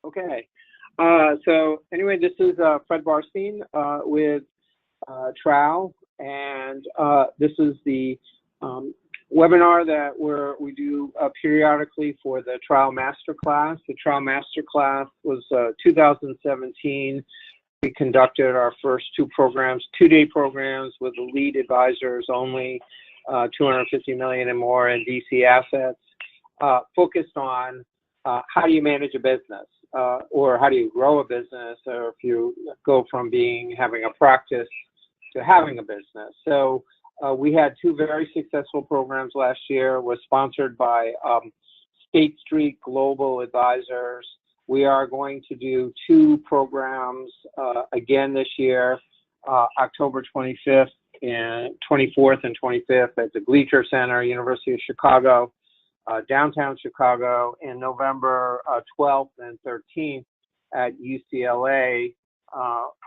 Okay. So anyway, this is Fred Barstein with Trowel, and this is the webinar that we do periodically for the Trowel Masterclass. The Trowel Masterclass was 2017. We conducted our first two programs, two-day programs with elite advisors only, 250 million and more in DC assets, focused on how do you manage a business, or how do you grow a business, or if you go from having a practice to having a business. So we had two very successful programs last year. Was sponsored by State Street Global Advisors. We are going to do two programs again this year, October 25th and 24th and 25th at the Gleacher Center, University of Chicago, downtown Chicago, and November 12th and 13th at UCLA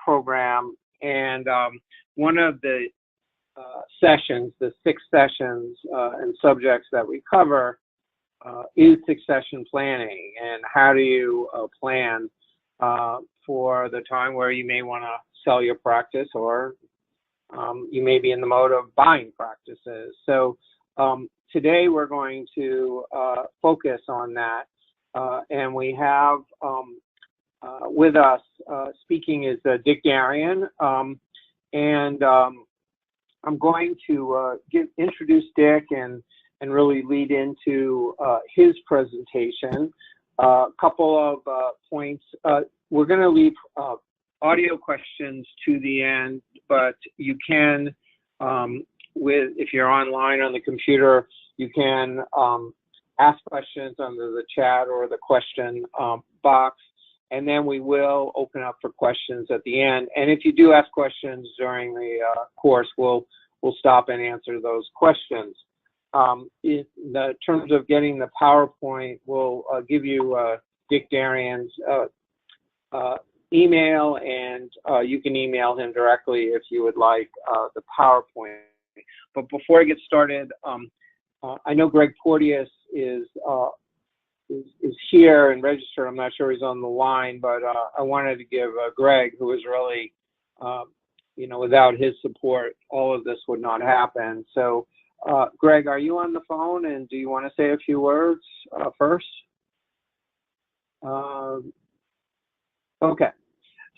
program. And one of the sessions, the 6 sessions and subjects that we cover is succession planning, and how do you plan for the time where you may want to sell your practice, or you may be in the mode of buying practices. So today we're going to focus on that, and we have with us speaking is Dick Darian, and I'm going to introduce Dick and really lead into his presentation. A couple of points. We're going to leave audio questions to the end, but you can, if you're online on the computer, you can ask questions under the chat or the question box, and then we will open up for questions at the end. And if you do ask questions during the course, we'll stop and answer those questions. In the terms of getting the PowerPoint, we'll give you Dick Darian's email, and you can email him directly if you would like the PowerPoint. But before I get started, I know Greg Porteous is here and registered. I'm not sure he's on the line, but I wanted to give Greg, who is really, without his support, all of this would not happen. So, Greg, are you on the phone, and do you want to say a few words first? Okay.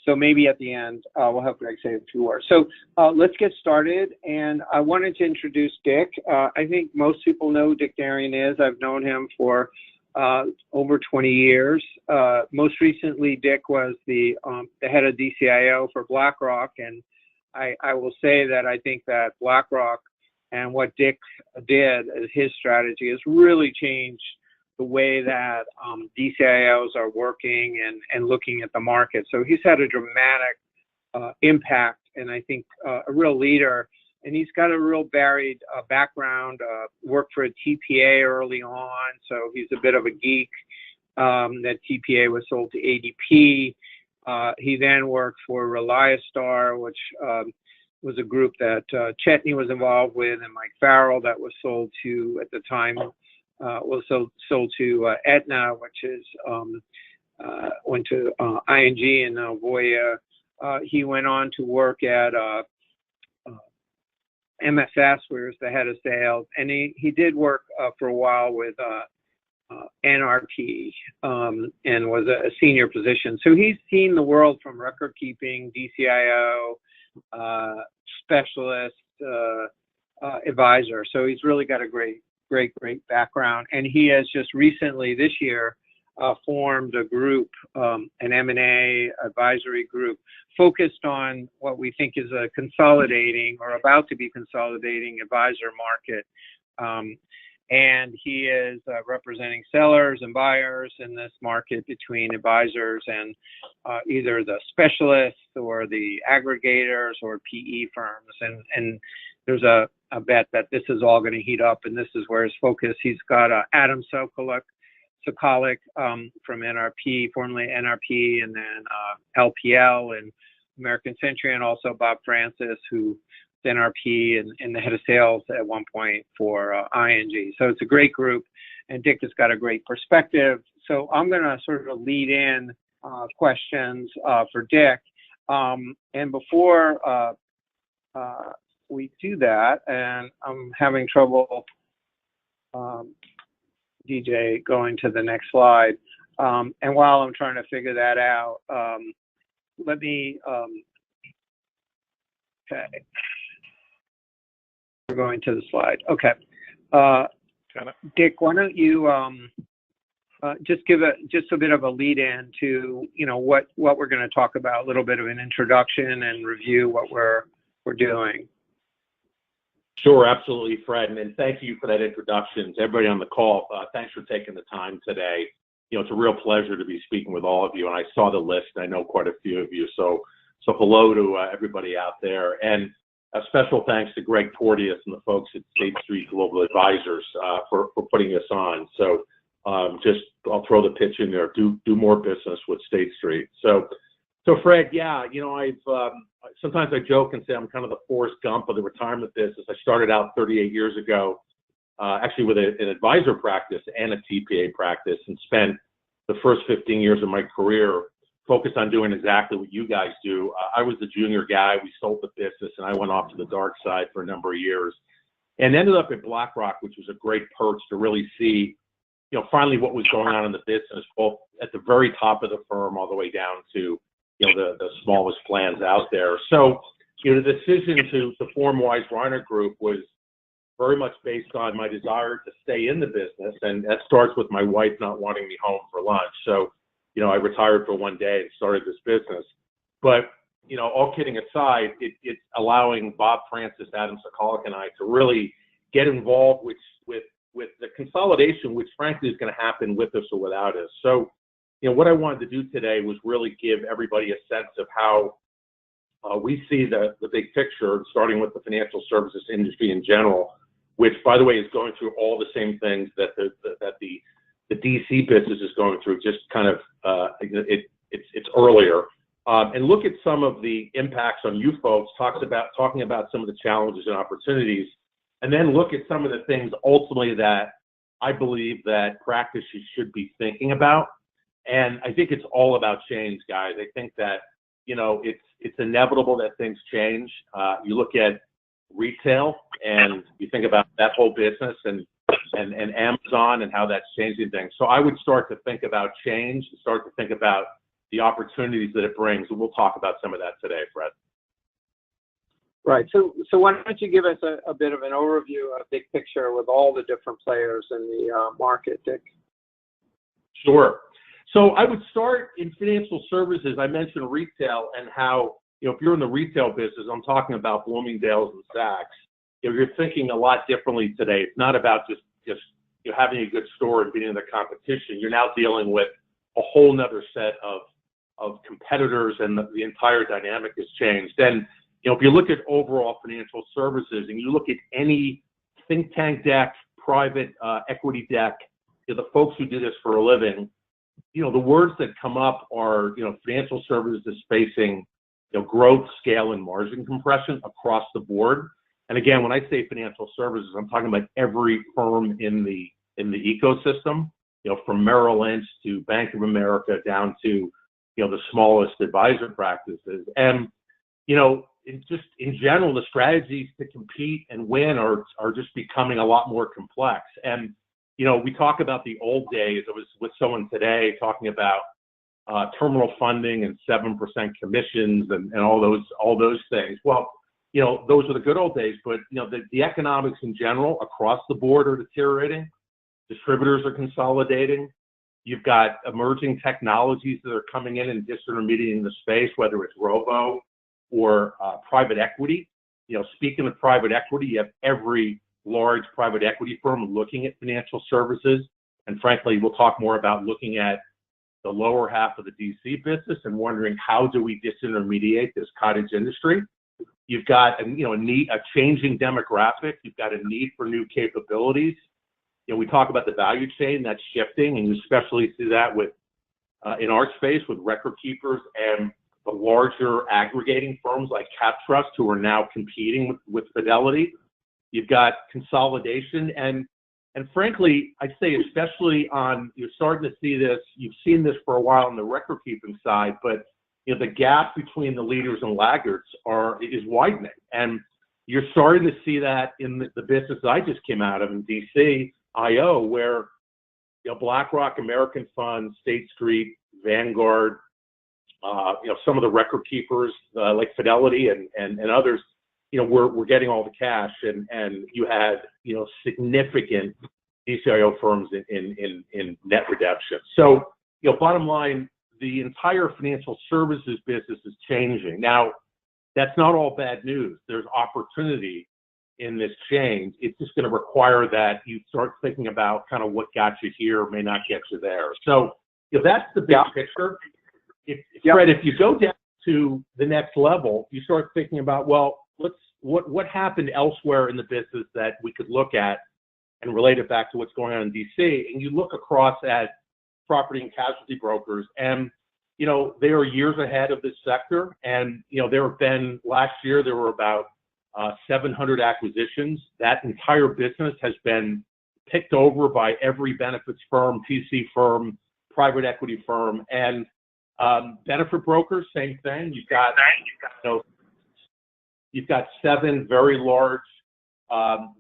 So maybe at the end, we'll have Greg say a few words. So let's get started. And I wanted to introduce Dick. I think most people know who Dick Darian is. I've known him for over 20 years. Most recently, Dick was the head of DCIO for BlackRock. And I will say that I think that BlackRock and what Dick did as his strategy has really changed the way that DCIOs are working and looking at the market. So he's had a dramatic impact, and I think a real leader. And he's got a real varied background, worked for a TPA early on, so he's a bit of a geek. That TPA was sold to ADP. He then worked for Reliastar, which was a group that Chetney was involved with, and Mike Farrell, that was sold to, at the time, was sold to Aetna, which is went to ING and now Voya. He went on to work at MSS, where he was the head of sales, and he did work for a while with NRP and was a senior position. So he's seen the world from record keeping, DCIO, specialist, advisor. So he's really got a great background. And he has just recently this year formed a group, an M&A advisory group, focused on what we think is a consolidating or about to be consolidating advisor market. And he is representing sellers and buyers in this market between advisors and either the specialists or the aggregators or PE firms. And there's a bet that this is all going to heat up, and this is where his focus. He's got Adam Sokolic from NRP, formerly NRP, and then LPL and American Century, and also Bob Francis, who NRP and the head of sales at one point for ING. So it's a great group, and Dick has got a great perspective. So I'm going to sort of lead in questions for Dick. And before we do that, and I'm having trouble, DJ, going to the next slide. And while I'm trying to figure that out, let me, okay. We're going to the slide. Okay. Dick, why don't you just give a bit of a lead in to, what we're going to talk about, a little bit of an introduction and review what we're doing. Sure, absolutely, Fred, and thank you for that introduction. To everybody on the call, thanks for taking the time today. It's a real pleasure to be speaking with all of you, and I saw the list. I know quite a few of you, so hello to everybody out there, and a special thanks to Greg Porteous and the folks at State Street Global Advisors for putting us on. So I'll throw the pitch in there. Do more business with State Street. So Fred, yeah, I've sometimes I joke and say I'm kind of the Forrest Gump of the retirement business. I started out 38 years ago, actually with an advisor practice and a TPA practice, and spent the first 15 years of my career focused on doing exactly what you guys do. I was the junior guy. We sold the business, and I went off to the dark side for a number of years, and ended up at BlackRock, which was a great perch to really see, finally what was going on in the business, both at the very top of the firm all the way down to the smallest plans out there. So, the decision to form Wise Reiner Group was very much based on my desire to stay in the business, and that starts with my wife not wanting me home for lunch. So, I retired for one day and started this business. But, all kidding aside, it's allowing Bob Francis, Adam Sokoloff, and I to really get involved with the consolidation, which frankly is going to happen with us or without us. So, what I wanted to do today was really give everybody a sense of how we see the big picture, starting with the financial services industry in general, which, by the way, is going through all the same things that the DC business is going through, just kind of it's earlier, and look at some of the impacts on you folks. Talking about some of the challenges and opportunities, and then look at some of the things ultimately that I believe that practices should be thinking about. And I think it's all about change, guys. I think that, it's inevitable that things change. You look at retail and you think about that whole business and Amazon and how that's changing things. So I would start to think about change, start to think about the opportunities that it brings. And we'll talk about some of that today, Fred. Right. So why don't you give us a bit of an overview, a big picture with all the different players in the market, Dick? Sure. So I would start in financial services. I mentioned retail and how, if you're in the retail business, I'm talking about Bloomingdale's and Saks, you're thinking a lot differently today. It's not about just having a good store and beating the competition. You're now dealing with a whole nother set of competitors, and the entire dynamic has changed. And, if you look at overall financial services and you look at any think tank deck, private equity deck, the folks who do this for a living, the words that come up are, financial services is facing, growth, scale, and margin compression across the board. And again, when I say financial services, I'm talking about every firm in the ecosystem, from Merrill Lynch to Bank of America down to, the smallest advisor practices. And, in general, the strategies to compete and win are just becoming a lot more complex. And, we talk about the old days. I was with someone today talking about terminal funding and 7% commissions and all those things. Well, those are the good old days, but the economics in general across the board are deteriorating. Distributors are consolidating. You've got emerging technologies that are coming in and disintermediating the space, whether it's robo or private equity. Speaking of private equity, you have every large private equity firm looking at financial services. And frankly, we'll talk more about looking at the lower half of the DC business and wondering, how do we disintermediate this cottage industry? You've got a changing demographic. You've got a need for new capabilities. We talk about the value chain that's shifting, and you especially see that with in our space with record keepers and the larger aggregating firms like CapTrust, who are now competing with Fidelity. You've got consolidation, and And frankly, I'd say especially you're starting to see this, you've seen this for a while on the record keeping side, but the gap between the leaders and laggards is widening. And you're starting to see that in the business I just came out of in DC, IO, where BlackRock, American Funds, State Street, Vanguard, some of the record keepers like Fidelity and others, we're getting all the cash, and you had significant DCIO firms in net redemption. So bottom line, the entire financial services business is changing. Now, that's not all bad news. There's opportunity in this change. It's just going to require that you start thinking about kind of what got you here may not get you there. So that's the big picture. Fred, if you go down to the next level, you start thinking about, well, what happened elsewhere in the business that we could look at and relate it back to what's going on in DC. And you look across at property and casualty brokers, and they are years ahead of this sector. And there have been, last year there were about 700 acquisitions. That entire business has been picked over by every benefits firm, PC firm, private equity firm, and benefit brokers, same thing. You've got 7 very large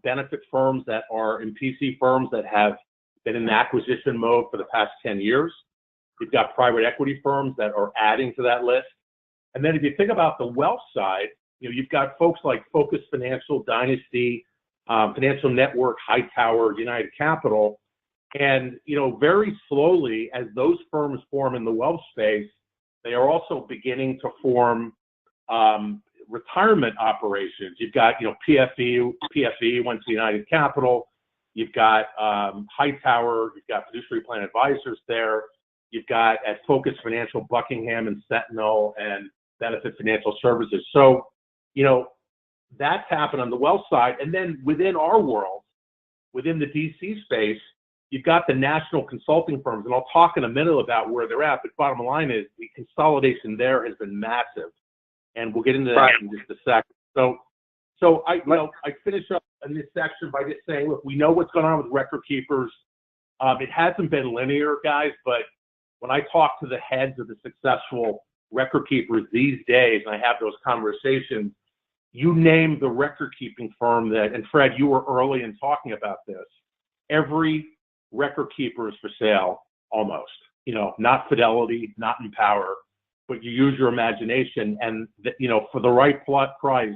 benefit firms that are in PC firms that have been in acquisition mode for the past 10 years. You've got private equity firms that are adding to that list. And then if you think about the wealth side, you've got folks like Focus Financial, Dynasty, Financial Network, Hightower, United Capital. And, very slowly, as those firms form in the wealth space, they are also beginning to form retirement operations. You've got, PFE went to United Capital. You've got Hightower. You've got Fiduciary Plan Advisors there. You've got at Focus Financial, Buckingham and Sentinel and Benefit Financial Services. So, that's happened on the wealth side. And then within our world, within the DC space, you've got the national consulting firms, and I'll talk in a minute about where they're at, but bottom line is the consolidation there has been massive, and we'll get into that in just a second. So I finish up in this section by just saying, look, we know what's going on with record keepers. It hasn't been linear, guys, but when I talk to the heads of the successful record keepers these days, and I have those conversations, you name the record keeping firm that, and Fred, you were early in talking about this, every record keeper is for sale, almost. Not Fidelity, not Empower, but you use your imagination, and for the right price,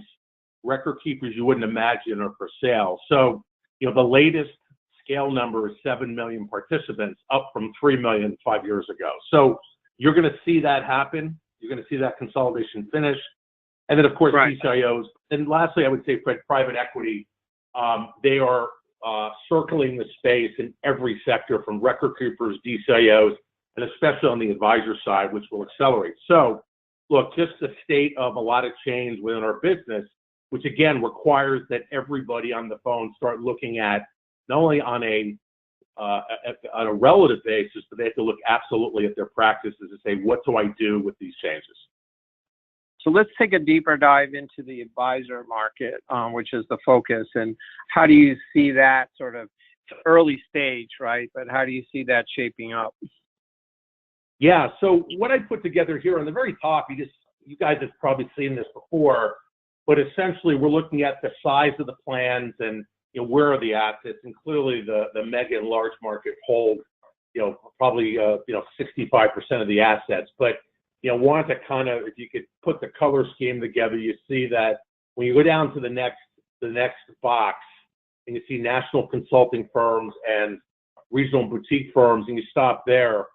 record keepers you wouldn't imagine are for sale. So, the latest scale number is 7 million participants, up from 3 million 5 years ago. So you're going to see that happen. You're going to see that consolidation finish. And then, of course, DCIOs. And lastly, I would say, Fred, private equity, they are circling the space in every sector, from record keepers, DCIOs, and especially on the advisor side, which will accelerate. So, look, just the state of a lot of change within our business, which again requires that everybody on the phone start looking at not only on a relative basis, but they have to look absolutely at their practices and say, what do I do with these changes? So let's take a deeper dive into the advisor market, which is the focus, and how do you see that sort of early stage, right? But how do you see that shaping up? Yeah, so what I put together here on the very top, you guys have probably seen this before, but essentially we're looking at the size of the plans and where are the assets, and clearly the mega and large market hold probably 65% of the assets. But wanted to kind of, if you could put the color scheme together, you see that when you go down to the next box and you see national consulting firms and regional boutique firms, and you stop there,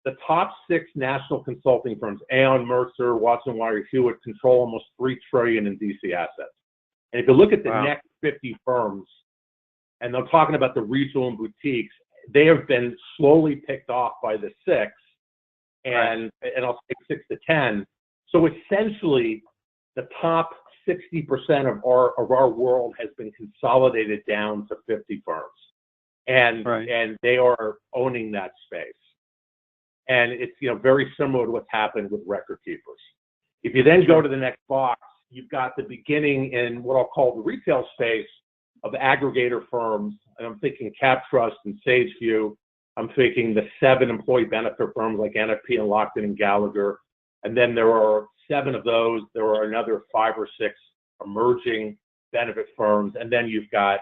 the top 6 national consulting firms, Aon, Mercer, Watson Wyatt, Hewitt, control almost $3 trillion in DC assets. And if you look at the next 50 firms, and I'm talking about the regional and boutiques, they have been slowly picked off by the 6, and I'll say 6 to 10. So essentially, the top 60% of our world has been consolidated down to 50 firms, and they are owning that space. And it's very similar to what's happened with record keepers. If you then go to the next box, you've got the beginning in what I'll call the retail space of aggregator firms, I'm thinking CapTrust and SageView. I'm thinking the 7 employee benefit firms like NFP and Lockton and Gallagher. And then there are 7 of those. There are another 5 or 6 emerging benefit firms. And then you've got,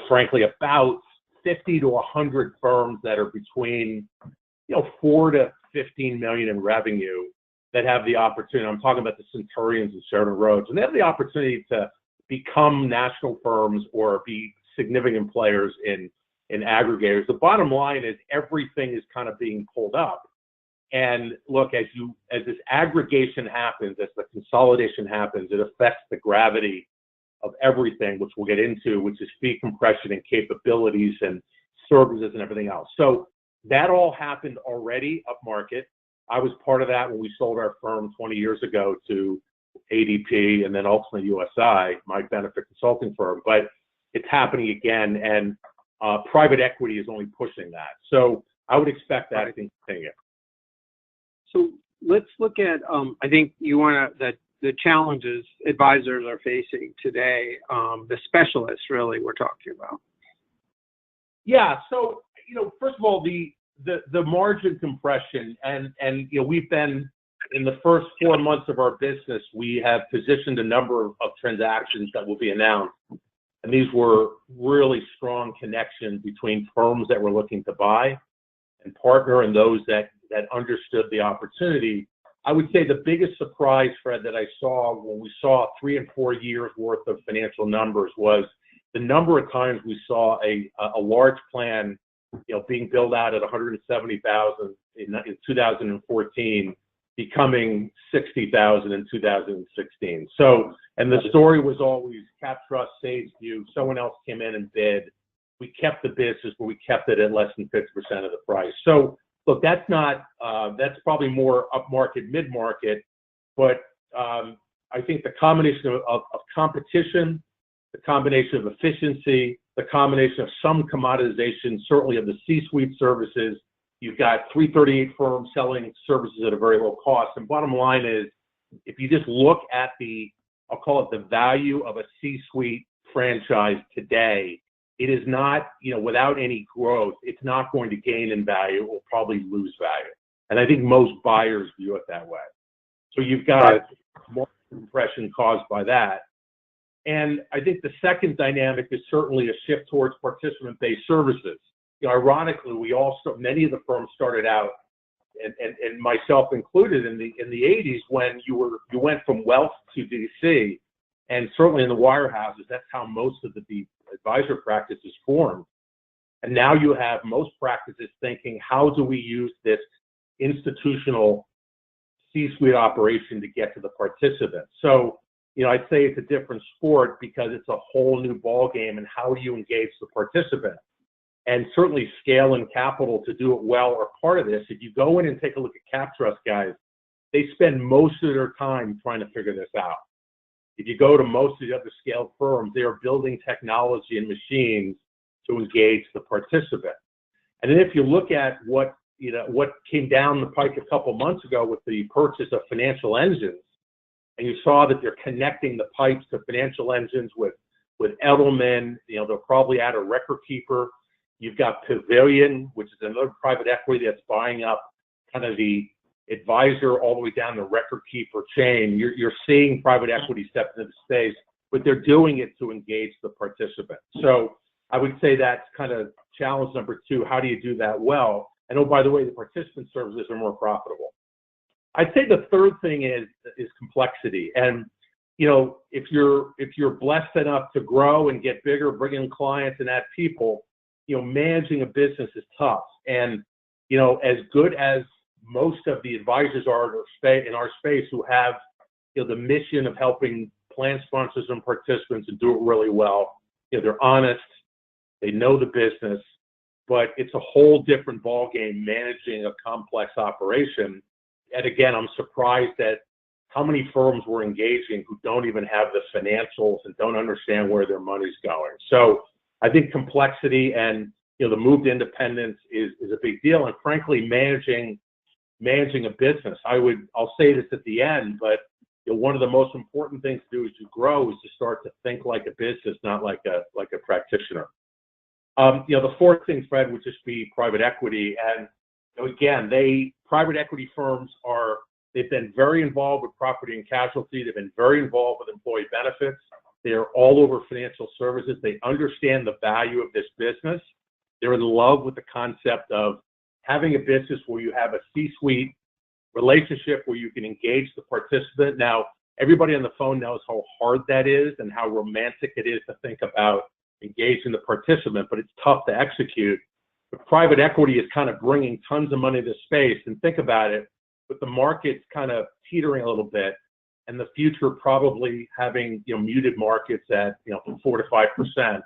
frankly, about 50 to 100 firms that are between, 4 to 15 million in revenue that have the opportunity. I'm talking about the Centurions and Sheridan Rhodes, and they have the opportunity to become national firms or be significant players in aggregators. The bottom line is everything is kind of being pulled up. And look, as this aggregation happens, as the consolidation happens, it affects the gravity of everything, which we'll get into, which is fee compression and capabilities and services and everything else. So that all happened already up market. I was part of that when we sold our firm 20 years ago to ADP and then ultimately USI, my benefit consulting firm. But it's happening again, and private equity is only pushing that. So I would expect that to continue. So let's look at, I think you want to, the challenges advisors are facing today, the specialists really we're talking about. Yeah, so, first of all, the margin compression, and we've been, in the first 4 months of our business, we have positioned a number of transactions that will be announced. And these were really strong connections between firms that were looking to buy and partner and those that understood the opportunity. I would say the biggest surprise, Fred, that I saw when we saw 3 and 4 years worth of financial numbers was the number of times we saw a large plan, being billed out at 170,000 in 2014, becoming 60,000 in 2016. So, and the story was always CapTrust, SageView, someone else came in and bid. We kept the business, but we kept it at less than 50% of the price. So, look, that's not, that's probably more upmarket, mid-market, but I think the combination of competition, the combination of efficiency, the combination of some commoditization, certainly of the C-suite services. You've got 338 firms selling services at a very low cost. And bottom line is, if you just look at I'll call it the value of a C-suite franchise today, it is not, without any growth, it's not going to gain in value. It will probably lose value. And I think most buyers view it that way. So you've got more compression caused by that. And I think the second dynamic is certainly a shift towards participant-based services. Ironically, many of the firms started out, and myself included, in the 80s when you went from wealth to DC, and certainly in the wirehouses, that's how most of the advisor practice is formed. And now you have most practices thinking, how do we use this institutional C-suite operation to get to the participants? So, I'd say it's a different sport because it's a whole new ball game, and how do you engage the participant? And certainly scale and capital to do it well are part of this. If you go in and take a look at CapTrust, guys, they spend most of their time trying to figure this out. If you go to most of the other scaled firms, they are building technology and machines to engage the participant. And then if you look at what came down the pike a couple months ago with the purchase of Financial Engines, and you saw that they're connecting the pipes to Financial Engines with Edelman, they'll probably add a record keeper. You've got Pavilion, which is another private equity that's buying up kind of the advisor all the way down the record keeper chain. You're seeing private equity step into the space, but they're doing it to engage the participant. So I would say that's kind of challenge number 2. How do you do that well? And oh, by the way, the participant services are more profitable. I'd say the third thing is complexity. And, if you're blessed enough to grow and get bigger, bring in clients and add people, managing a business is tough. And, as good as most of the advisors are in our space who have, the mission of helping plan sponsors and participants and do it really well, they're honest, they know the business, but it's a whole different ballgame managing a complex operation. And again, I'm surprised at how many firms we're engaging who don't even have the financials and don't understand where their money's going. So I think complexity and the move to independence is a big deal. And frankly, managing a business, I'll say this at the end, but one of the most important things to do as you grow is to start to think like a business, not like a practitioner. The fourth thing, Fred, would just be private equity. And again, private equity firms they've been very involved with property and casualty. They've been very involved with employee benefits. They are all over financial services. They understand the value of this business. They're in love with the concept of having a business where you have a C-suite relationship where you can engage the participant. Now, everybody on the phone knows how hard that is and how romantic it is to think about engaging the participant, but it's tough to execute. But private equity is kind of bringing tons of money to space. And think about it, with the markets kind of teetering a little bit, and the future probably having muted markets at from 4 to 5%.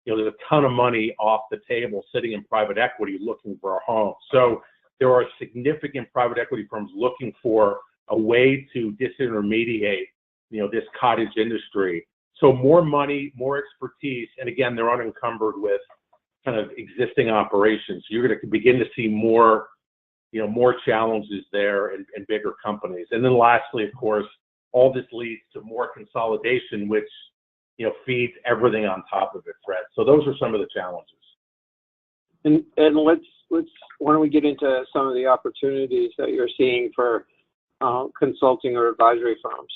There's a ton of money off the table sitting in private equity looking for a home. So there are significant private equity firms looking for a way to disintermediate this cottage industry. So more money, more expertise, and again, they're unencumbered with kind of existing operations. So you're going to begin to see more challenges there and bigger companies. And then lastly, of course, all this leads to more consolidation, which feeds everything on top of it, Fred. So those are some of the challenges. And let's why don't we get into some of the opportunities that you're seeing for consulting or advisory firms?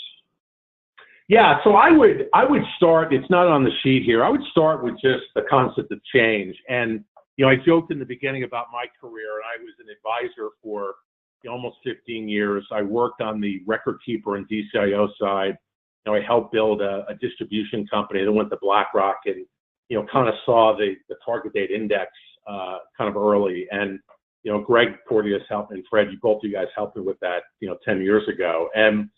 Yeah, so I would start. It's not on the sheet here. I would start with just the concept of change. And I joked in the beginning about my career, and I was an advisor for almost 15 years. I worked on the record keeper and DCIO side. I helped build a distribution company that went to BlackRock, and kind of saw the target date index kind of early. And Greg Porteous helped, and Fred, both of you guys helped me with that 10 years ago. And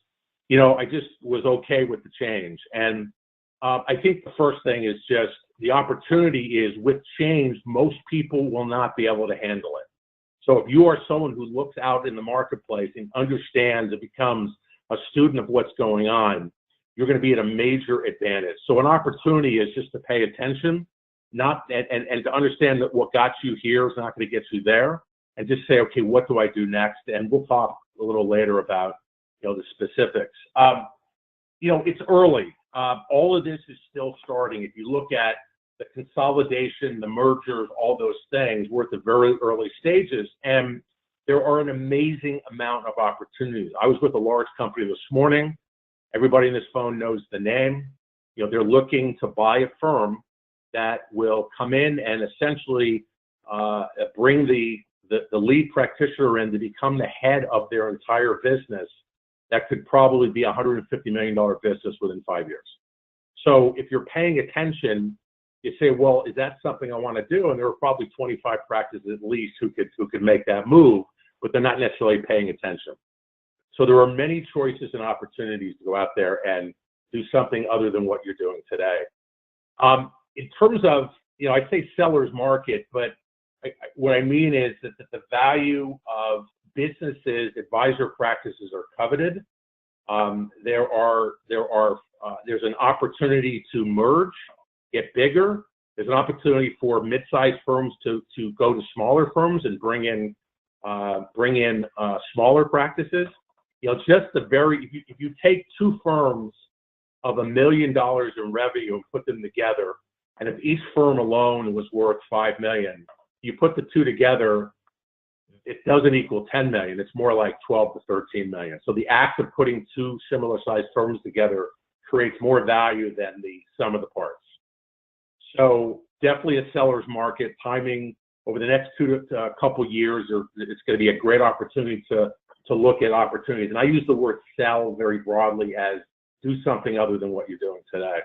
I just was okay with the change. And I think the first thing is just the opportunity is with change, most people will not be able to handle it. So if you are someone who looks out in the marketplace and understands and becomes a student of what's going on, you're going to be at a major advantage. So an opportunity is just to pay attention, and to understand that what got you here is not going to get you there, and just say, okay, what do I do next? And we'll talk a little later about the specifics. It's early. All of this is still starting. If you look at the consolidation, the mergers, all those things, we're at the very early stages, and there are an amazing amount of opportunities. I was with a large company this morning. Everybody in this phone knows the name. They're looking to buy a firm that will come in and essentially bring the lead practitioner in to become the head of their entire business. That could probably be a $150 million business within 5 years. So if you're paying attention, you say, well, is that something I want to do? And there are probably 25 practices at least who could make that move, but they're not necessarily paying attention. So there are many choices and opportunities to go out there and do something other than what you're doing today. In terms of, I'd say seller's market, but what I mean is that the value of businesses, advisor practices are coveted. There's an opportunity to merge, get bigger. There's an opportunity for mid-sized firms to go to smaller firms and bring in smaller practices. If you take two firms of $1 million in revenue and put them together, and if each firm alone was worth $5 million, you put the two together, it doesn't equal 10 million. It's more like 12 to 13 million. So the act of putting two similar sized firms together creates more value than the sum of the parts. So definitely a seller's market. Timing over the next couple years, it's going to be a great opportunity to look at opportunities. And I use the word sell very broadly as do something other than what you're doing today.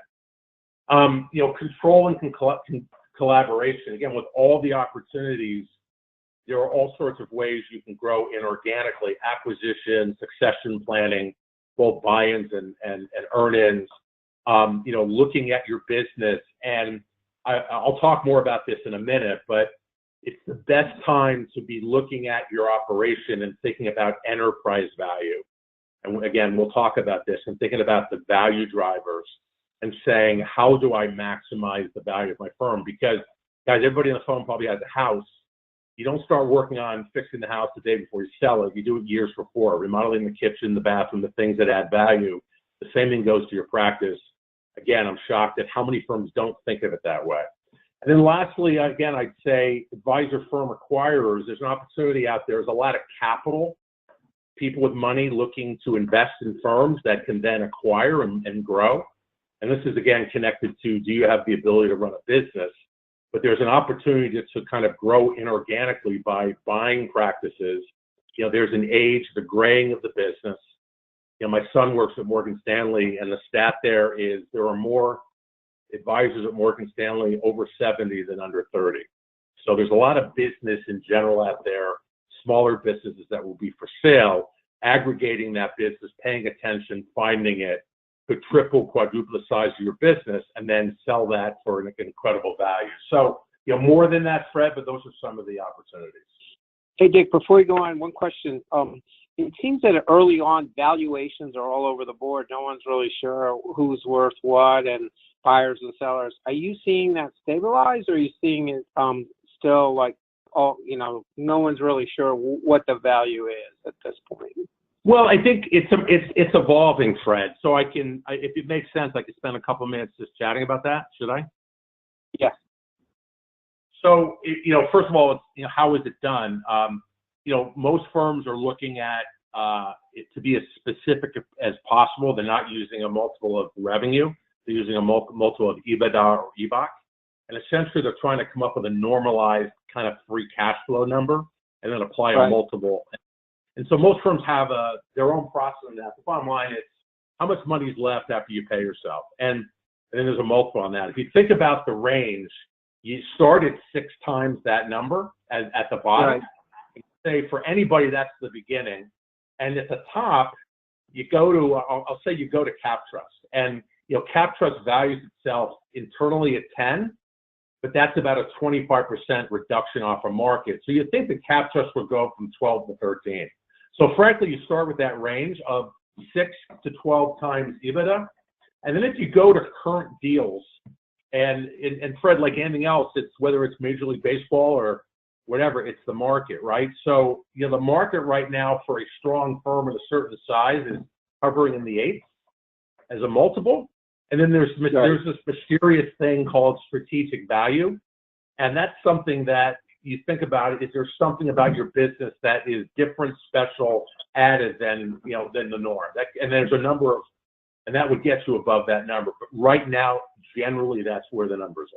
Control and collaboration. Again, with all the opportunities, there are all sorts of ways you can grow inorganically: acquisition, succession planning, both buy-ins and earn-ins. Looking at your business, and I'll talk more about this in a minute, but it's the best time to be looking at your operation and thinking about enterprise value. And again, we'll talk about this and thinking about the value drivers and saying, how do I maximize the value of my firm? Because, guys, everybody on the phone probably has a house. You don't start working on fixing the house the day before you sell it. You do it years before, remodeling the kitchen, the bathroom, the things that add value. The same thing goes to your practice. Again, I'm shocked at how many firms don't think of it that way. And then lastly, again, I'd say advisor firm acquirers, there's an opportunity out there. There's a lot of capital, people with money looking to invest in firms that can then acquire and grow. And this is, again, connected to, do you have the ability to run a business? But there's an opportunity to kind of grow inorganically by buying practices. There's an age, the graying of the business. My son works at Morgan Stanley, and the stat there is there are more advisors at Morgan Stanley over 70 than under 30. So there's a lot of business in general out there, smaller businesses that will be for sale. Aggregating that business, paying attention, finding it, could triple, quadruple the size of your business, and then sell that for an incredible value. So, more than that, Fred, but those are some of the opportunities. Hey, Dick, before you go on, one question. It seems that early on, valuations are all over the board. No one's really sure who's worth what, and buyers and sellers. Are you seeing that stabilize, or are you seeing it still like, no one's really sure what the value is at this point? Well, I think it's evolving, Fred. So if it makes sense, I could spend a couple of minutes just chatting about that. Should I? Yes. So, first of all, how is it done? Most firms are looking at it to be as specific as possible. They're not using a multiple of revenue. They're using a multiple of EBITDA or EBOC. And essentially, they're trying to come up with a normalized kind of free cash flow number and then apply a multiple. And so most firms have their own process on that. The bottom line is how much money is left after you pay yourself. And then there's a multiple on that. If you think about the range, you start at 6 times that number at the bottom. Right. Say for anybody, that's the beginning. And at the top, you go to, I'll say you go to CapTrust. And, CapTrust values itself internally at 10, but that's about a 25% reduction off a market. So you think the CapTrust would go from 12 to 13. So frankly, you start with that range of 6 to 12 times EBITDA. And then if you go to current deals, and Fred, like anything else, it's whether it's Major League Baseball or whatever, it's the market, right? So, the market right now for a strong firm of a certain size is hovering in the 8th as a multiple. And then there's this mysterious thing called strategic value. And that's something that you think about. Is there something about your business that is different, special, added than the norm? And there's a number of, and that would get you above that number. But right now, generally, that's where the numbers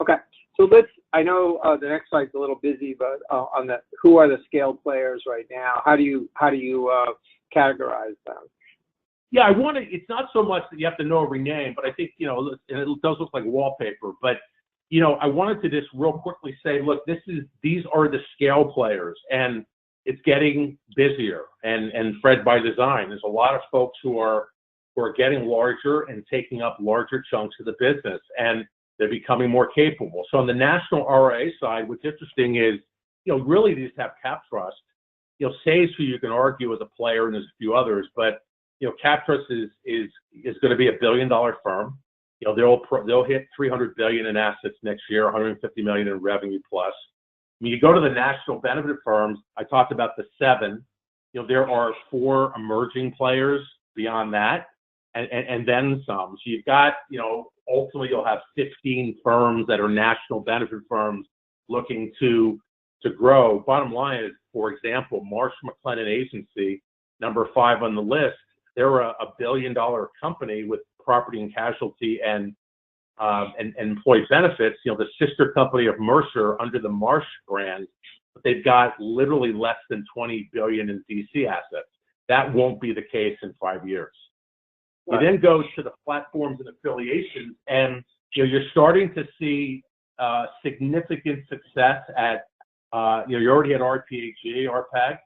are. Okay. So I know the next slide's a little busy, but on who are the scale players right now? How do you categorize them? Yeah, it's not so much that you have to know every name, but I think, and it does look like wallpaper, but, I wanted to just real quickly say, look, these are the scale players, and it's getting busier, and Fred, by design, there's a lot of folks who are getting larger and taking up larger chunks of the business, and they're becoming more capable. So on the national RIA side, what's interesting is, really these have CapTrust. Sage, who you can argue is a player, and there's a few others, but CapTrust is going to be $1 billion firm. They'll hit $300 billion in assets next year, $150 million in revenue plus. When you go to the national benefit firms, I talked about the 7. There are 4 emerging players beyond that, and then some. So you've got, ultimately you'll have 15 firms that are national benefit firms looking to grow. Bottom line is, for example, Marsh McLennan Agency, number 5 on the list. They're a $1 billion company with property and casualty and employee benefits. The sister company of Mercer under the Marsh brand, but they've got literally less than $20 billion in DC assets. That won't be the case in 5 years. Right. You then go to the platforms and affiliations, and you're starting to see significant success at you already had RPAG, RPAG,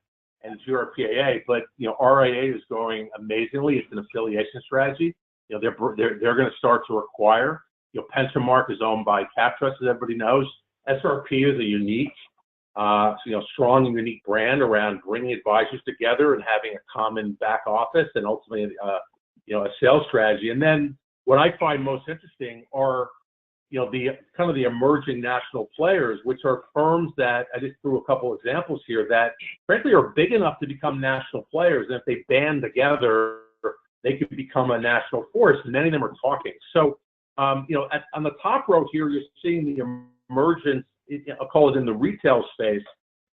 and PAA, but RIA is growing amazingly. It's an affiliation strategy. They're going to start to acquire. PensionMark is owned by CapTrust, as everybody knows. SRP is a unique, strong and unique brand around bringing advisors together and having a common back office and ultimately, a sales strategy. And then what I find most interesting are, the kind of the emerging national players, which are firms that I just threw a couple examples here that frankly are big enough to become national players. And if they band together, they could become a national force. And many of them are talking. So, on the top row here, you're seeing the emergence, I'll call it in the retail space.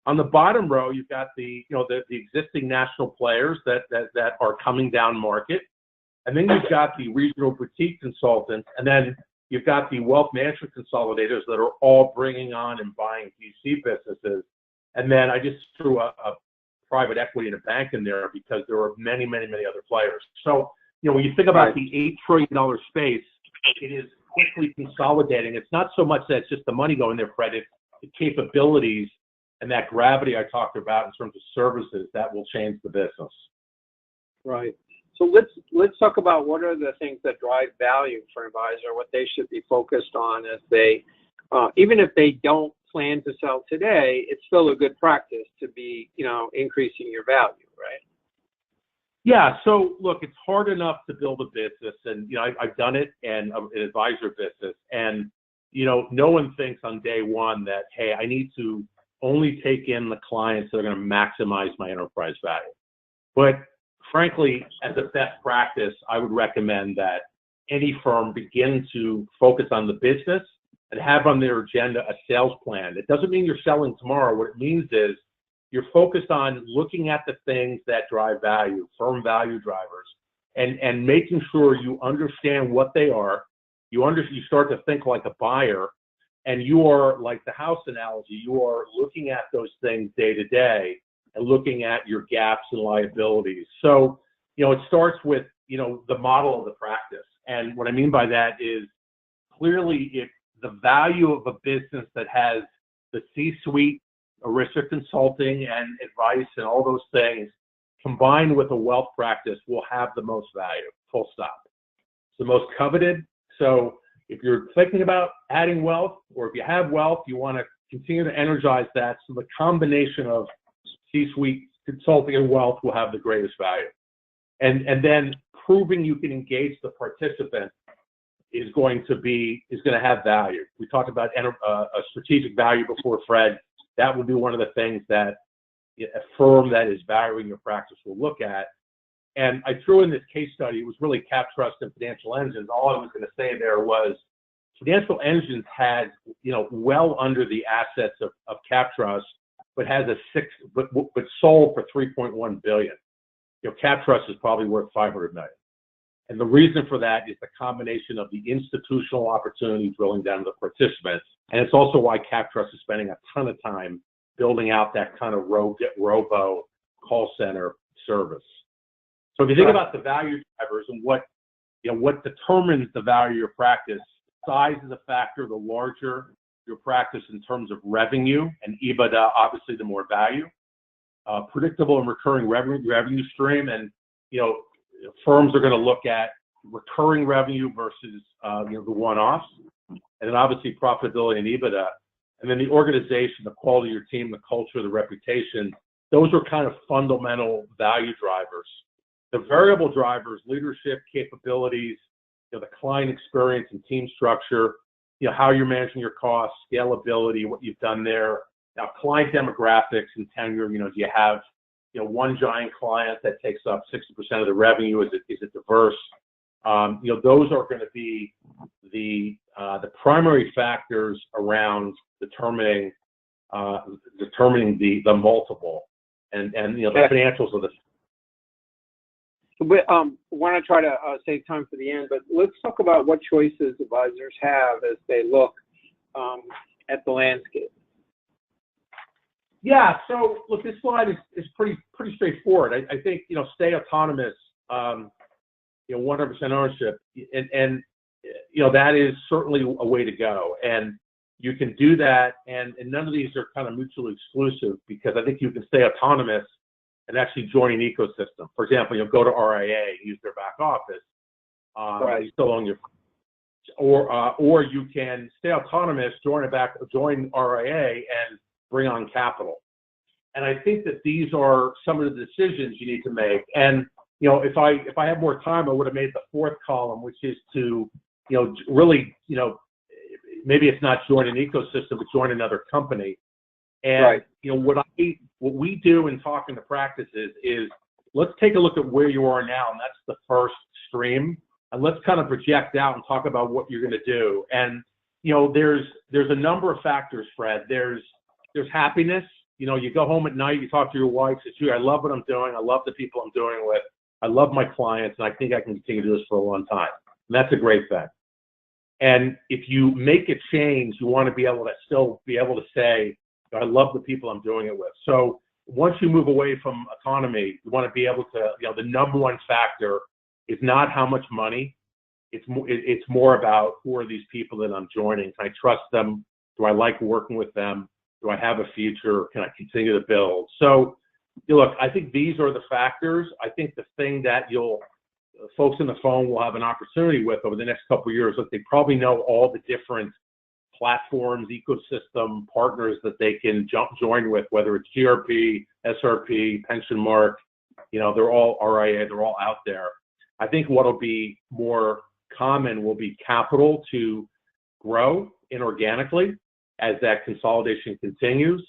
On the bottom row, you've got the existing national players that are coming down market. And then you've got the regional boutique consultants, and then you've got the wealth management consolidators that are all bringing on and buying DC businesses. And then I just threw a private equity and a bank in there because there are many, many, many other players. So, when you think about the $8 trillion space, it is quickly consolidating. It's not so much that it's just the money going there, Fred, it's the capabilities and that gravity I talked about in terms of services that will change the business. Right. So let's talk about what are the things that drive value for an advisor, what they should be focused on as they, even if they don't plan to sell today, it's still a good practice to be, increasing your value, right? Yeah. So look, it's hard enough to build a business, and I've done it, and an advisor business, and no one thinks on day one that, hey, I need to only take in the clients that are going to maximize my enterprise value. But frankly, as a best practice, I would recommend that any firm begin to focus on the business and have on their agenda a sales plan. It doesn't mean you're selling tomorrow. What it means is you're focused on looking at the things that drive value, firm value drivers, and making sure you understand what they are. You start to think like a buyer, and you are, like the house analogy, you are looking at those things day to day and looking at your gaps and liabilities. So, it starts with, the model of the practice. And what I mean by that is clearly if the value of a business that has the C-suite, Arista consulting and advice and all those things combined with a wealth practice will have the most value, full stop. It's the most coveted. So if you're thinking about adding wealth, or if you have wealth, you want to continue to energize that. So the combination of C-suite consulting and wealth will have the greatest value. And then proving you can engage the participant is going to have value. We talked about a strategic value before, Fred. That would be one of the things that a firm that is valuing your practice will look at. And I threw in this case study. It was really CapTrust and Financial Engines. All I was going to say there was Financial Engines had, well under the assets of CapTrust, but has but sold for $3.1 billion. CapTrust is probably worth $500 million. And the reason for that is the combination of the institutional opportunity drilling down to the participants. And it's also why CapTrust is spending a ton of time building out that kind of robo call center service. So if you think about the value drivers and what determines the value of your practice, size is a factor. The larger your practice in terms of revenue and EBITDA, obviously the more value. Predictable and recurring revenue stream, and firms are going to look at recurring revenue versus the one-offs, and then obviously profitability and EBITDA, and then the organization, the quality of your team, the culture, the reputation. Those are kind of fundamental value drivers. The variable drivers, leadership capabilities, the client experience and team structure, how you're managing your costs, scalability, what you've done there. Now, client demographics and tenure, do you have, one giant client that takes up 60% of the revenue? Is it diverse? Those are going to be the primary factors around determining the multiple and the financials of the. We want to try to save time for the end, but let's talk about what choices advisors have as they look at the landscape. Yeah, so look, this slide is pretty straightforward. I think stay autonomous, 100% ownership, and that is certainly a way to go. And you can do that, and none of these are kind of mutually exclusive, because I think you can stay autonomous and actually join an ecosystem. For example, go to RIA, use their back office. Right. You still own your, or you can stay autonomous, join RIA, and bring on capital. And I think that these are some of the decisions you need to make. And if I had more time, I would have made the fourth column, which is to really maybe it's not join an ecosystem, but join another company. And Right. what we do in talking to practices is let's take a look at where you are now, and that's the first stream. And let's kind of project out and talk about what you're going to do. And there's a number of factors, Fred. There's happiness. You go home at night, you talk to your wife, says, "Gee, I love what I'm doing. I love the people I'm doing it with. I love my clients, and I think I can continue to do this for a long time." And that's a great thing. And if you make a change, you want to be able to still be able to say, "I love the people I'm doing it with." So once you move away from autonomy, you want to be able to, the number one factor is not how much money. It's more about who are these people that I'm joining? Can I trust them? Do I like working with them? Do I have a future? Can I continue to build? So, look, I think these are the factors. I think the thing that folks on the phone will have an opportunity with over the next couple of years, that they probably know all the different platforms, ecosystem partners that they can join with, whether it's GRP, SRP, PensionMark, they're all RIA, they're all out there. I think what'll be more common will be capital to grow inorganically as that consolidation continues.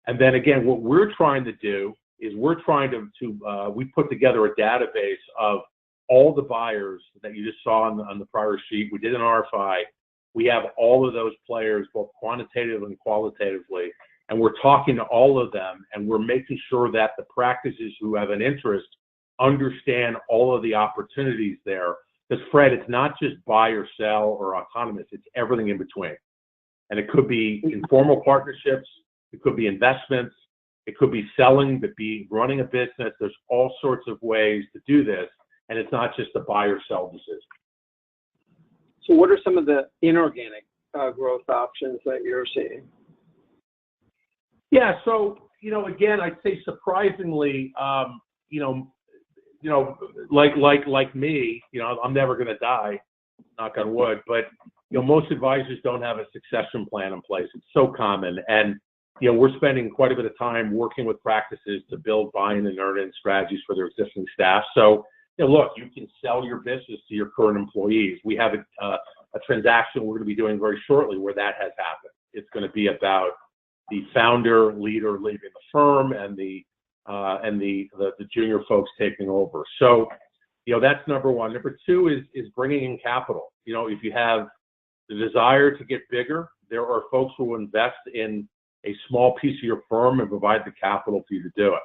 And then again, what we're trying to do is we put together a database of all the buyers that you just saw on the prior sheet. We did an RFI. We have all of those players, both quantitatively and qualitatively, and we're talking to all of them, and we're making sure that the practices who have an interest understand all of the opportunities there. Because, Fred, it's not just buy or sell or autonomous, it's everything in between. And it could be informal partnerships, it could be investments, it could be selling, but be running a business. There's all sorts of ways to do this, and it's not just a buy or sell decision. So what are some of the inorganic growth options that you're seeing? Yeah, so, again, I'd say surprisingly, like me, I'm never going to die, knock on wood, but, most advisors don't have a succession plan in place. It's so common. And, we're spending quite a bit of time working with practices to build buy-in and earn-in strategies for their existing staff. So, look, you can sell your business to your current employees. We have a transaction we're going to be doing very shortly where that has happened. It's going to be about the founder, leader leaving the firm and the junior folks taking over. So, that's number one. Number two is bringing in capital. If you have the desire to get bigger, there are folks who will invest in a small piece of your firm and provide the capital for you to do it.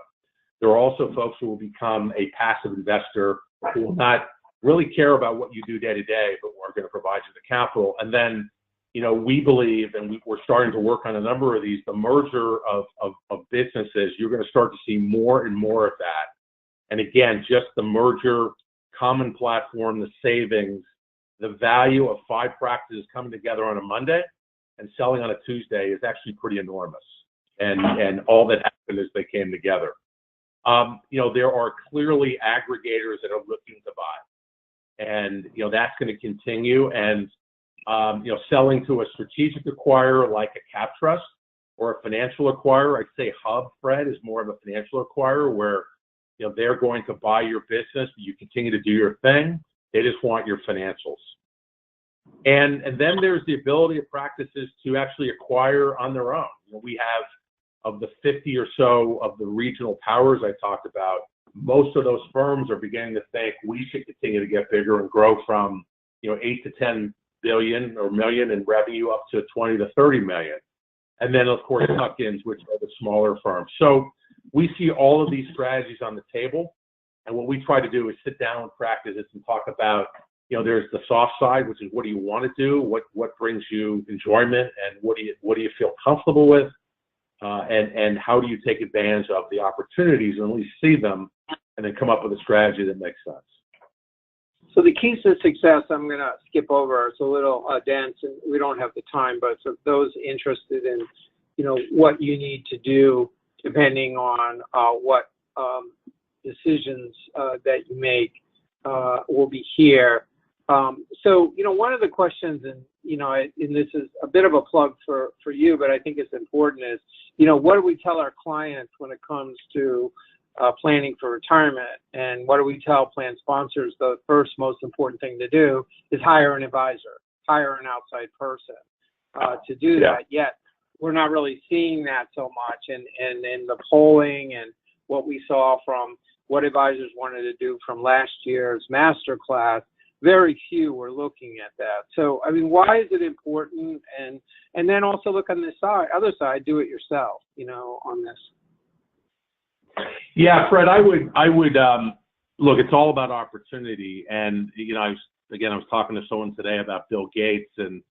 There are also folks who will become a passive investor who will not really care about what you do day to day, but are going to provide you the capital. And then, we believe, and we're starting to work on a number of these, the merger of businesses, you're going to start to see more and more of that. And again, just the merger, common platform, the savings, the value of 5 practices coming together on a Monday and selling on a Tuesday is actually pretty enormous. And all that happened as they came together. There are clearly aggregators that are looking to buy, and that's going to continue. And selling to a strategic acquirer like a CapTrust or a financial acquirer, I'd say Hub, Fred, is more of a financial acquirer where they're going to buy your business, you continue to do your thing. They just want your financials. And then there's the ability of practices to actually acquire on their own. We have, of the 50 or so of the regional powers I talked about, most of those firms are beginning to think we should continue to get bigger and grow from 8 to 10 billion or million in revenue up to 20 to 30 million. And then, of course, tuck-ins, which are the smaller firms. So we see all of these strategies on the table. And what we try to do is sit down with practices and talk about, there's the soft side, which is what do you want to do? What brings you enjoyment? And what do you feel comfortable with? And how do you take advantage of the opportunities and at least see them and then come up with a strategy that makes sense? So the keys to success, I'm going to skip over. It's a little dense, and we don't have the time. But for those interested in, what you need to do, depending on what decisions that you make, will be here. So one of the questions, and this is a bit of a plug for you, but I think it's important, is what do we tell our clients when it comes to planning for retirement, and what do we tell plan sponsors? The first most important thing to do is hire an advisor, hire an outside person. to do that. Yet we're not really seeing that so much. And in the polling and what we saw from what advisors wanted to do from last year's master class, very few were looking at that. So, I mean, why is it important? And then also look on the other side, do it yourself, on this. Yeah, Fred, I would look, it's all about opportunity. And, I was talking to someone today about Bill Gates, and,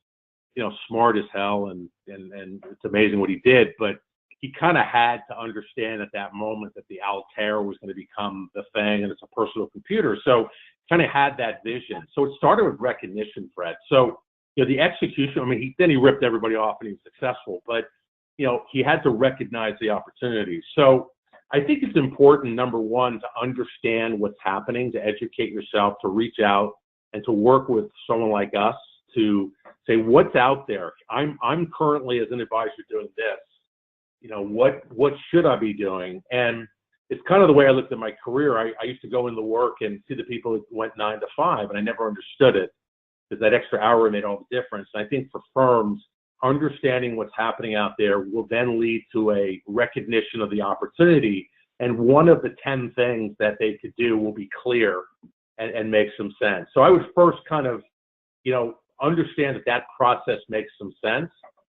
smart as hell, and it's amazing what he did, but he kind of had to understand at that moment that the Altair was going to become the thing, and it's a personal computer. So kind of had that vision. So it started with recognition, Fred. So, the execution, I mean, he ripped everybody off and he was successful, but, he had to recognize the opportunities. So I think it's important, number one, to understand what's happening, to educate yourself, to reach out and to work with someone like us to say, what's out there? I'm currently, as an advisor, doing this. What should I be doing? And it's kind of the way I looked at my career. I used to go into work and see the people that went 9 to 5, and I never understood it, because that extra hour made all the difference. And I think for firms, understanding what's happening out there will then lead to a recognition of the opportunity. And one of the 10 things that they could do will be clear and make some sense. So I would first kind of, understand that process makes some sense.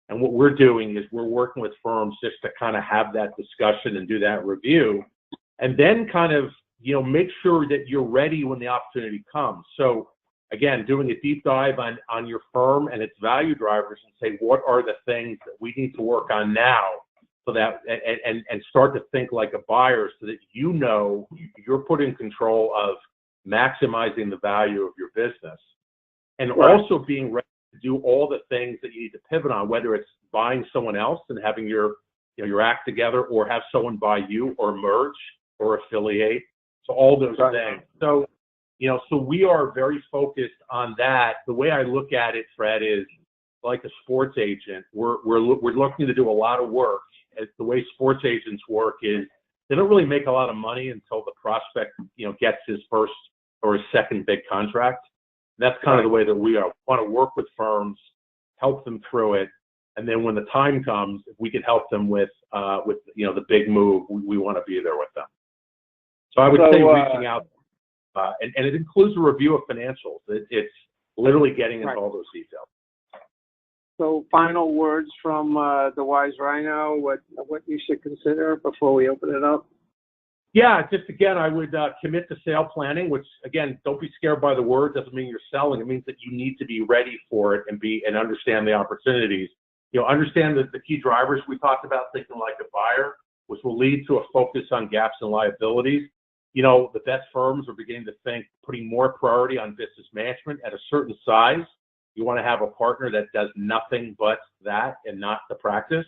And what we're doing is we're working with firms just to kind of have that discussion and do that review. And then kind of, make sure that you're ready when the opportunity comes. So again, doing a deep dive on your firm and its value drivers, and say, what are the things that we need to work on now, so that, and start to think like a buyer, so that you're put in control of maximizing the value of your business. And also being ready to do all the things that you need to pivot on, whether it's buying someone else and having your act together, or have someone buy you, or merge, or affiliate. So all those things. So, so we are very focused on that. The way I look at it, Fred, is like a sports agent. We're looking to do a lot of work. As the way sports agents work is, they don't really make a lot of money until the prospect, gets his first or his second big contract. That's kind of the way that we are. We want to work with firms, help them through it, and then when the time comes, if we can help them with the big move, we want to be there with them. So I would say reaching out, and it includes a review of financials. It's literally getting into all those details. So final words from the Wise Rhino, what you should consider before we open it up? Yeah, just again, I would commit to sale planning, which again, don't be scared by the word. Doesn't mean you're selling. It means that you need to be ready for it and understand the opportunities. Understand the key drivers we talked about, thinking like a buyer, which will lead to a focus on gaps and liabilities. The best firms are beginning to think, putting more priority on business management at a certain size. You want to have a partner that does nothing but that and not the practice.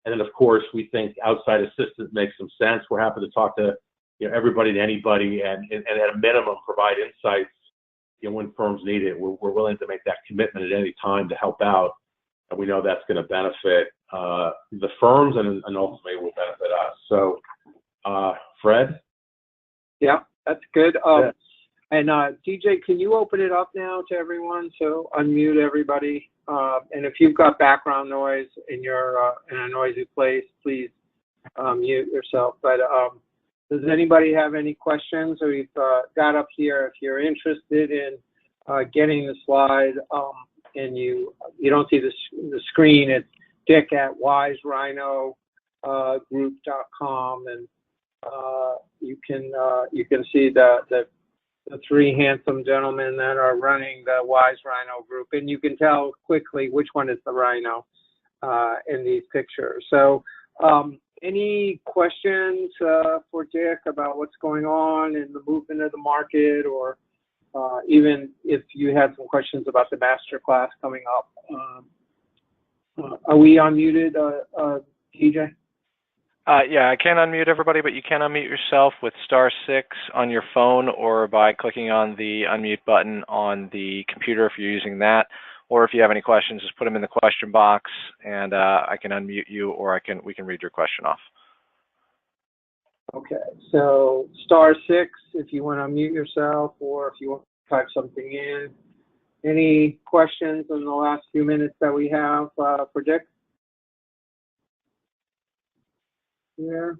And then, of course, we think outside assistance makes some sense. We're happy to talk to everybody and anybody, and at a minimum provide insights when firms need it. We're willing to make that commitment at any time to help out, and we know that's going to benefit the firms and ultimately will benefit us. So, Fred? Yeah, that's good. And DJ, can you open it up now to everyone? So unmute everybody. And if you've got background noise in a noisy place, please mute yourself. But does anybody have any questions? Or you've got up here, if you're interested in getting the slide and you don't see the screen, it's Dick at wiserhinogroup.com, and you can see the three handsome gentlemen that are running the Wise Rhino Group, and you can tell quickly which one is the rhino in these pictures. So any questions for Dick about what's going on in the movement of the market, or even if you had some questions about the master class coming up? Are we unmuted, DJ? Yeah, I can't unmute everybody, but you can unmute yourself with *6 on your phone, or by clicking on the unmute button on the computer if you're using that. Or if you have any questions, just put them in the question box, and I can unmute you, or we can read your question off. Okay, so *6 if you want to unmute yourself, or if you want to type something in. Any questions in the last few minutes that we have for Dick? Here.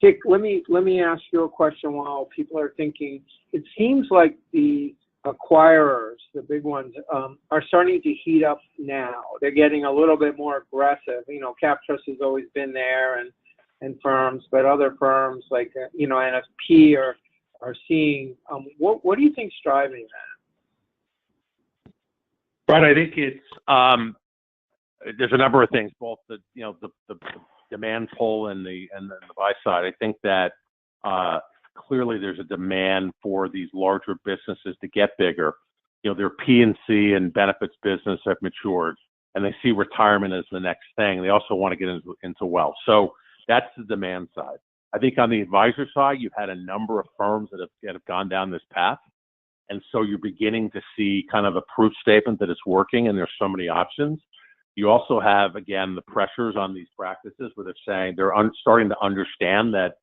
Dick, let me ask you a question while people are thinking. It seems like the acquirers, the big ones, are starting to heat up now. They're getting a little bit more aggressive. You know, CapTrust has always been there, and firms, but other firms like NFP are seeing. What do you think's driving that? Right, I think it's there's a number of things, both the demand pull and the buy side. I think that clearly there's a demand for these larger businesses to get bigger. You know, their P&C and benefits business have matured, and they see retirement as the next thing. They also want to get into wealth. So that's the demand side. I think on the advisor side, you've had a number of firms that have gone down this path. And so you're beginning to see kind of a proof statement that it's working, and there's so many options. You also have, again, the pressures on these practices where they're saying they're starting to understand that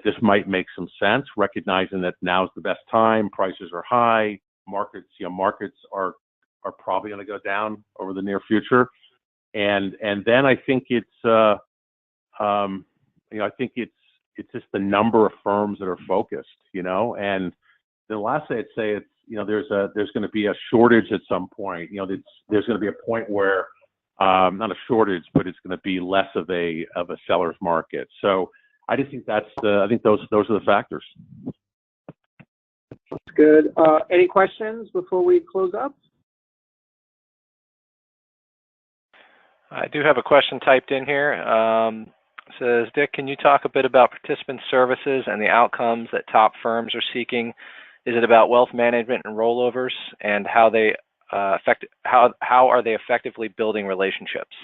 this might make some sense, recognizing that now's the best time, prices are high, markets are probably going to go down over the near future. And then I think it's it's just the number of firms that are focused, and the last thing I'd say is, there's going to be a shortage at some point. There's going to be a point where not a shortage, but it's going to be less of a seller's market. So I just think I think those are the factors. That's good. Any questions before we close up? I do have a question typed in here. It says, Dick, can you talk a bit about participant services and the outcomes that top firms are seeking? Is it about wealth management and rollovers, and how are they effectively building relationships?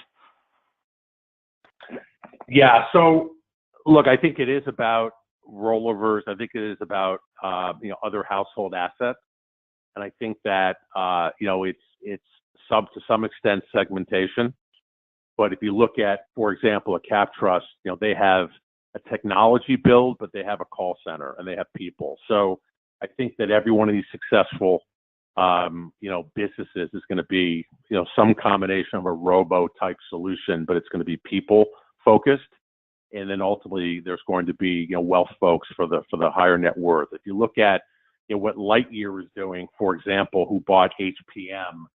Yeah. So look, I think it is about rollovers. I think it is about other household assets, and I think that it's to some extent segmentation. But if you look at, for example, a CapTrust, they have a technology build, but they have a call center and they have people. So I think that every one of these successful, businesses is going to be, some combination of a robo type solution, but it's going to be people focused. And then ultimately there's going to be, wealth folks for the higher net worth. If you look at, what Lightyear is doing, for example, who bought HPM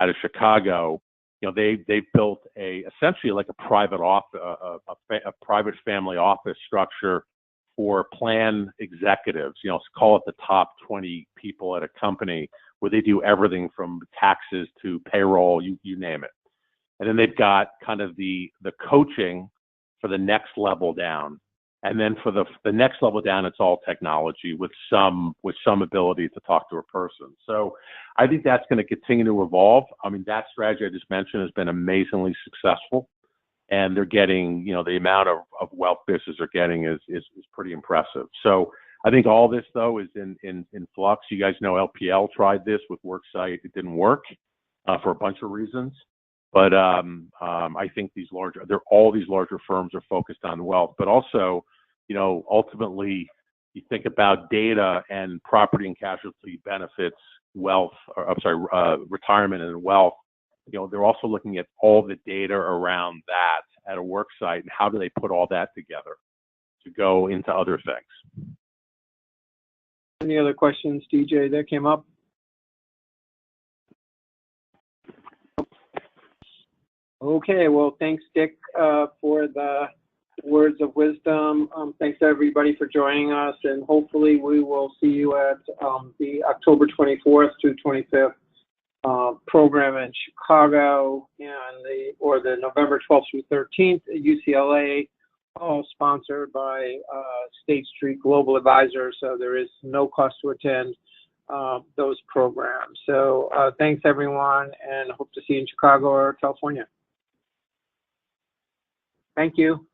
out of Chicago, they built essentially like a private a private family office structure for plan executives, call it the top 20 people at a company, where they do everything from taxes to payroll, you name it. And then they've got kind of the coaching for the next level down. And then for the next level down, it's all technology with some ability to talk to a person. So I think that's going to continue to evolve. I mean, that strategy I just mentioned has been amazingly successful, and they're getting, the amount of wealth business they're getting is pretty impressive. So I think all this though is in flux. You guys know LPL tried this with Worksite. It didn't work for a bunch of reasons. But I think all these larger firms are focused on wealth, but also, ultimately, you think about data and property and casualty benefits, retirement and wealth. They're also looking at all the data around that at a Worksite, and how do they put all that together to go into other things. Any other questions, DJ, that came up? Okay, well, thanks, Dick, for the words of wisdom. Thanks, everybody, for joining us, and hopefully we will see you at the October 24th to 25th program in Chicago, or the November 12th through 13th at UCLA, all sponsored by State Street Global Advisors, so there is no cost to attend those programs. So thanks, everyone, and hope to see you in Chicago or California. Thank you.